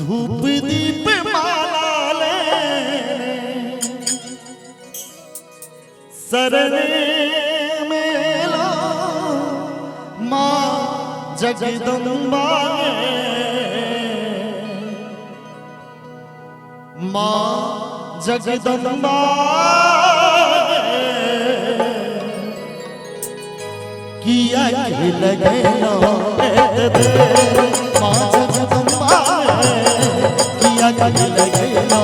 धूप दीप माला ले सरने मेला माँ जगदम्बा माँ जगदम्बा किया के लगे नो माँ जगदम्बा किया के लगे नो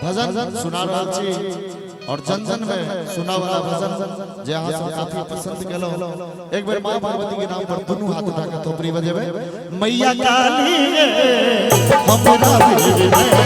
भजन सुना रहा छी और जन जन में सुना वाला भजन जे अहाँ सब काफी पसंद केलो। एक बार मां भगवती के नाम पर दुनू हाथ उठा के थोपड़ी बजेबे। मैया काली हमरा